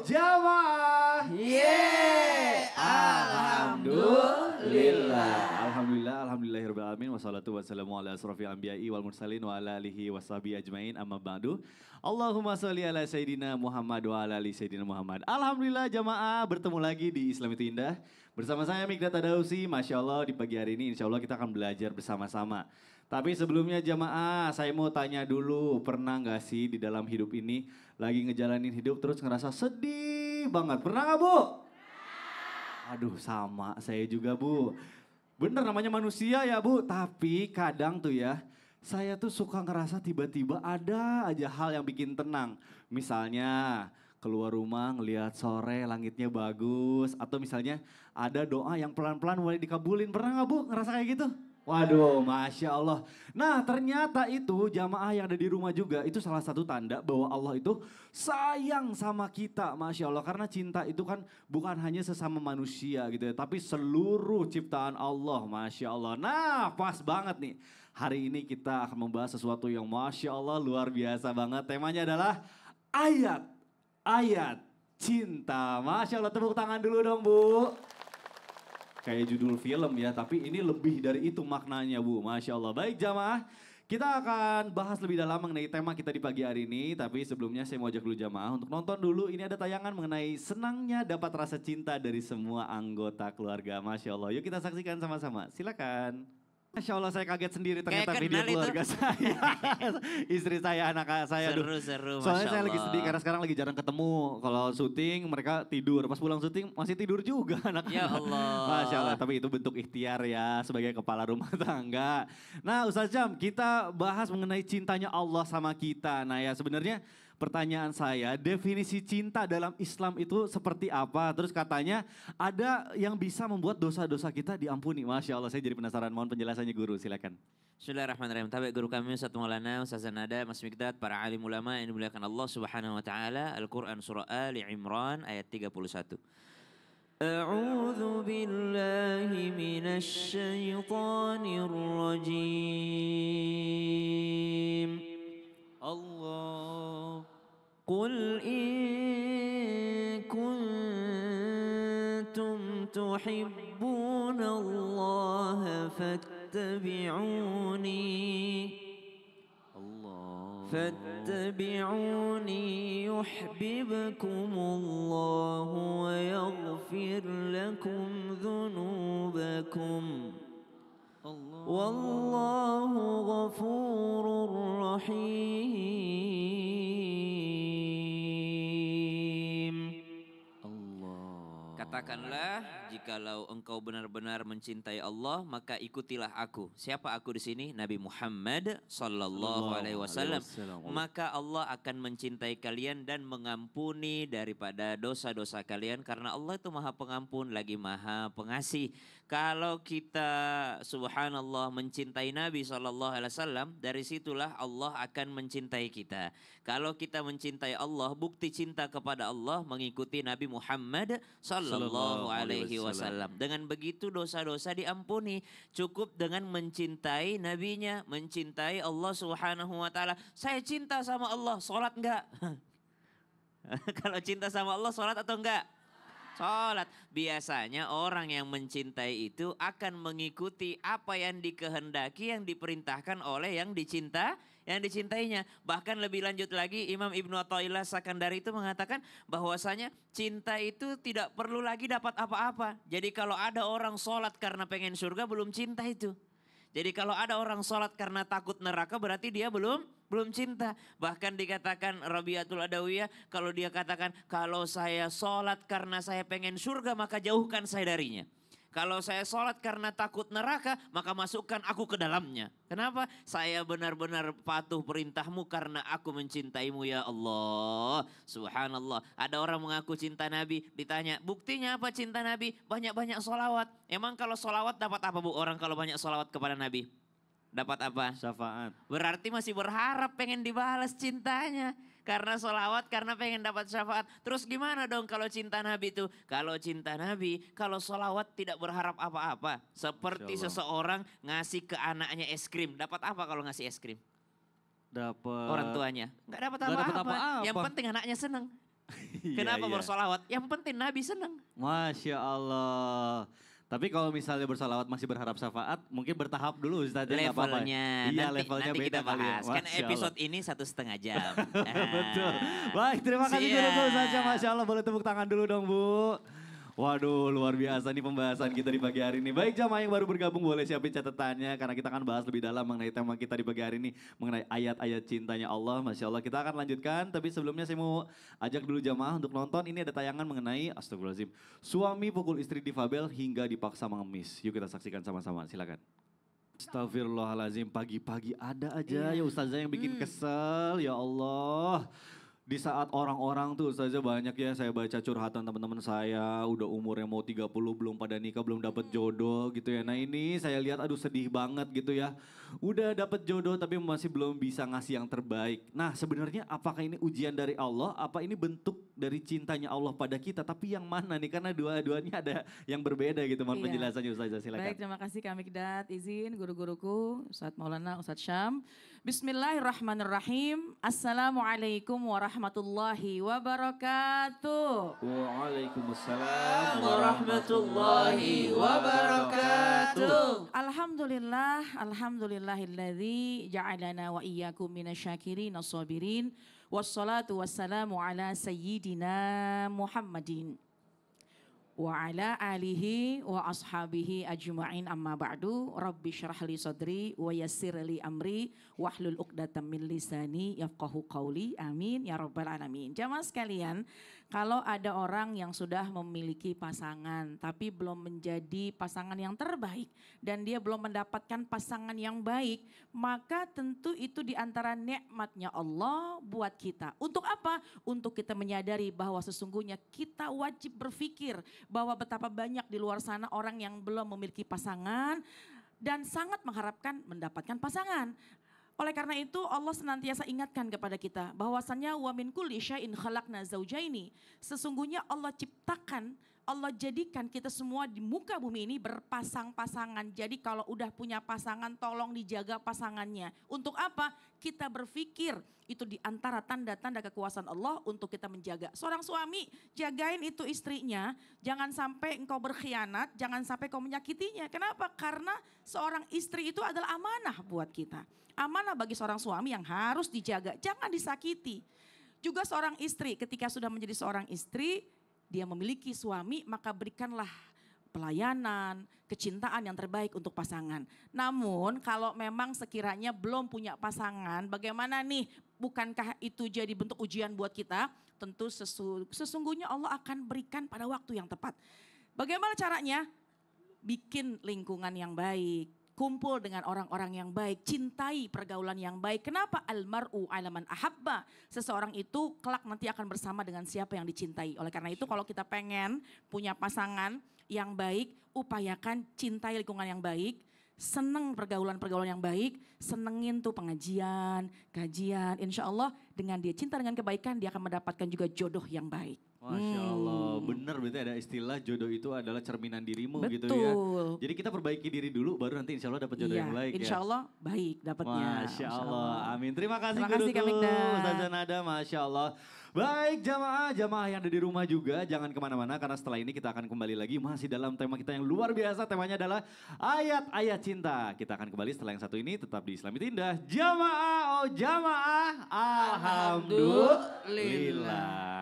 jamaah. Alhamdulillah. Alhamdulillahirrahmanirrahim. Wassalatu wassalamu ala asrafil anbiya'i wal mursalin wa ala alihi washabihi ajmain amma ba'du. Allahumma sholli ala Sayyidina Muhammad wa ala ali Sayyidina Muhammad. Alhamdulillah jamaah bertemu lagi di Islam Itu Indah. Bersama saya Mikdad Tadausi. Masya Allah di pagi hari ini insya Allah kita akan belajar bersama-sama. Tapi sebelumnya jamaah saya mau tanya dulu. Pernah gak sih di dalam hidup ini lagi ngejalanin hidup terus ngerasa sedih banget. Pernah gak Bu? Aduh sama saya juga Bu. Bener namanya manusia ya Bu. Tapi kadang tuh ya saya tuh suka ngerasa tiba-tiba ada aja hal yang bikin tenang. Misalnya keluar rumah ngelihat sore langitnya bagus. Atau misalnya ada doa yang pelan-pelan mulai dikabulin. Pernah gak Bu ngerasa kayak gitu? Waduh, Masya Allah. Nah ternyata itu jamaah yang ada di rumah juga itu salah satu tanda bahwa Allah itu sayang sama kita, Masya Allah. Karena cinta itu kan bukan hanya sesama manusia gitu ya, tapi seluruh ciptaan Allah, Masya Allah. Nah pas banget nih, hari ini kita akan membahas sesuatu yang Masya Allah luar biasa banget. Temanya adalah ayat cinta. Masya Allah, tepuk tangan dulu dong Bu. Kayak judul film ya, tapi ini lebih dari itu maknanya Bu, Masya Allah. Baik jamaah, kita akan bahas lebih dalam mengenai tema kita di pagi hari ini. Tapi sebelumnya saya mau ajak dulu jamaah untuk nonton dulu. Ini ada tayangan mengenai senangnya dapat rasa cinta dari semua anggota keluarga, Masya Allah. Yuk kita saksikan sama-sama, silakan. Masya Allah saya kaget sendiri ternyata video keluarga saya. Istri saya, anak saya. Seru-seru Soalnya saya lagi sedih karena sekarang lagi jarang ketemu. Kalau syuting mereka tidur, pas pulang syuting masih tidur juga anak-anak. Ya Allah. Masya Allah, tapi itu bentuk ikhtiar ya sebagai kepala rumah tangga. Nah Ustaz Jam, kita bahas mengenai cintanya Allah sama kita. Nah ya sebenarnya pertanyaan saya, definisi cinta dalam Islam itu seperti apa? Terus katanya ada yang bisa membuat dosa-dosa kita diampuni. Masya Allah, saya jadi penasaran. Mohon penjelasannya guru, silakan. Bismillahirrahmanirrahim. Tabi guru kami Ustaz Maulana, Ustaz Zanada, Mas Mikdad, para alim ulama yang dimuliakan Allah Subhanahu wa taala. Al-Qur'an surah Ali Imran ayat 31. A'udzu billahi minasy syaithanir rajim. Allah Qul in kuntum tuhibbuna Allah fattabi'uni yuhibbukumullah wa yaghfir lakum dhunubakum wallahu ghafurur rahim. Katakanlah, jikalau engkau benar-benar mencintai Allah, maka ikutilah aku. Siapa aku di sini? Nabi Muhammad sallallahu alaihi wasallam. Maka Allah akan mencintai kalian dan mengampuni daripada dosa-dosa kalian karena Allah itu Maha Pengampun lagi Maha Pengasih. Kalau kita subhanallah mencintai Nabi sallallahu alaihi wasallam, dari situlah Allah akan mencintai kita. Kalau kita mencintai Allah, bukti cinta kepada Allah mengikuti Nabi Muhammad sallallahu alaihi wasallam. Dengan begitu dosa-dosa diampuni. Cukup dengan mencintai nabinya, mencintai Allah Subhanahu wa taala. Saya cinta sama Allah, salat enggak? Kalau cinta sama Allah, salat atau enggak? Salat. Biasanya orang yang mencintai itu akan mengikuti apa yang dikehendaki, yang diperintahkan oleh yang dicintainya. Bahkan lebih lanjut lagi Imam Ibnu Athaillah Sakandari itu mengatakan bahwasanya cinta itu tidak perlu lagi dapat apa-apa. Jadi kalau ada orang sholat karena pengen surga belum cinta itu. Jadi kalau ada orang sholat karena takut neraka berarti dia belum cinta. Bahkan dikatakan Rabiatul Adawiyah kalau dia katakan kalau saya sholat karena saya pengen surga maka jauhkan saya darinya. Kalau saya sholat karena takut neraka, maka masukkan aku ke dalamnya. Kenapa? Saya benar-benar patuh perintahmu karena aku mencintaimu ya Allah. Subhanallah. Ada orang mengaku cinta Nabi, ditanya buktinya apa cinta Nabi? Banyak-banyak sholawat. Emang kalau sholawat dapat apa Bu orang kalau banyak sholawat kepada Nabi? Dapat apa? Syafaat. Berarti masih berharap pengen dibalas cintanya. Karena sholawat, karena pengen dapat syafaat. Terus gimana dong kalau cinta Nabi itu? Kalau cinta Nabi, kalau sholawat tidak berharap apa-apa. Seperti seseorang ngasih ke anaknya es krim. Dapat apa kalau ngasih es krim? Dapat. Orang tuanya. Nggak dapat apa-apa. Yang penting anaknya senang. Kenapa Iya. bersolawat? Yang penting Nabi senang. Masya Allah. Tapi kalau misalnya bersalawat masih berharap syafaat, mungkin bertahap dulu Ustaz, ya, nggak apa-apa. Levelnya, Iya, nanti, levelnya nanti beda kita kali ya. bahas. Kan Masya episode ini 1,5 jam. Betul. Baik, terima kasih Siap. guruku Ustazah. Masya Allah, boleh tepuk tangan dulu dong Bu. Waduh, luar biasa nih pembahasan kita di pagi hari ini. Baik, jamaah yang baru bergabung boleh siapin catatannya. Karena kita akan bahas lebih dalam mengenai tema kita di pagi hari ini. Mengenai ayat-ayat cintanya Allah. Masya Allah, kita akan lanjutkan. Tapi sebelumnya saya mau ajak dulu jamaah untuk nonton. Ini ada tayangan mengenai, astagfirullahaladzim, suami pukul istri difabel hingga dipaksa mengemis. Yuk kita saksikan sama-sama, silakan. Astagfirullahaladzim, pagi-pagi ada aja ya Ustazah yang bikin kesel, ya Allah. Di saat orang-orang tuh Ustazah banyak ya, saya baca curhatan teman-teman saya, udah umurnya mau 30 belum pada nikah, belum dapat jodoh gitu ya. Nah ini saya lihat aduh sedih banget gitu ya. Udah dapat jodoh tapi masih belum bisa ngasih yang terbaik. Nah sebenarnya apakah ini ujian dari Allah, apa ini bentuk dari cintanya Allah pada kita? Tapi yang mana nih, karena dua-duanya ada yang berbeda gitu. Mohon Iya. penjelasannya Ustazah, silakan. Baik, terima kasih Kak Mikdad. Izin guru-guruku, Ustadz Maulana, Ustadz Syam. Bismillahirrahmanirrahim. Assalamualaikum warahmatullahi wabarakatuh. Waalaikumsalam warahmatullahi wabarakatuh. Alhamdulillahilladzi ja'alana wa iyyakum minasyakirin as-sabirin. Wassalatu wassalamu ala sayyidina Muhammadin. Wa ala alihi wa ashabihi ajma'in amma ba'du. Rabbi syrah li sadri wa yassir li amri wahlul uqdatam min lisani yafqahu qawli. Amin ya rabbal alamin. Jamaah sekalian, kalau ada orang yang sudah memiliki pasangan tapi belum menjadi pasangan yang terbaik dan dia belum mendapatkan pasangan yang baik, maka tentu itu di antara nikmatnya Allah buat kita. Untuk apa? Untuk kita menyadari bahwa sesungguhnya kita wajib berpikir bahwa betapa banyak di luar sana orang yang belum memiliki pasangan dan sangat mengharapkan mendapatkan pasangan. Oleh karena itu Allah senantiasa ingatkan kepada kita bahwasannya wa min kulli syai'in khalaqna zaujaini. Sesungguhnya Allah ciptakan, Allah jadikan kita semua di muka bumi ini berpasang-pasangan. Jadi kalau udah punya pasangan tolong dijaga pasangannya. Untuk apa? Kita berpikir itu di antara tanda-tanda kekuasaan Allah untuk kita menjaga. Seorang suami jagain itu istrinya, jangan sampai engkau berkhianat, jangan sampai kau menyakitinya. Kenapa? Karena seorang istri itu adalah amanah buat kita. Amanah bagi seorang suami yang harus dijaga, jangan disakiti. Juga seorang istri ketika sudah menjadi seorang istri, dia memiliki suami maka berikanlah pelayanan, kecintaan yang terbaik untuk pasangan. Namun kalau memang sekiranya belum punya pasangan, bagaimana nih? Bukankah itu jadi bentuk ujian buat kita? Tentu sesungguhnya Allah akan berikan pada waktu yang tepat. Bagaimana caranya? Bikin lingkungan yang baik. Kumpul dengan orang-orang yang baik, cintai pergaulan yang baik. Kenapa? Almar'u alaman ahabba. Seseorang itu kelak nanti akan bersama dengan siapa yang dicintai. Oleh karena itu kalau kita pengen punya pasangan yang baik, upayakan cintai lingkungan yang baik, seneng pergaulan-pergaulan yang baik, senengin tuh pengajian, kajian. Insya Allah dengan dia cinta dengan kebaikan, dia akan mendapatkan juga jodoh yang baik. Masya Allah, benar berarti ada istilah jodoh itu adalah cerminan dirimu gitu ya. Betul. Jadi kita perbaiki diri dulu baru nanti insya Allah dapat jodoh yang baik Insya ya. Allah baik dapatnya. Masya Allah, amin. Terima kasih Terima kasih, Kak guruku, Mikdad. Ustazah Nada, Masya Allah. Baik jamaah yang ada di rumah juga jangan kemana-mana karena setelah ini kita akan kembali lagi masih dalam tema kita yang luar biasa. Temanya adalah ayat-ayat cinta. Kita akan kembali setelah yang satu ini tetap di Islamit Indah. Jamaah, oh jamaah, alhamdulillah.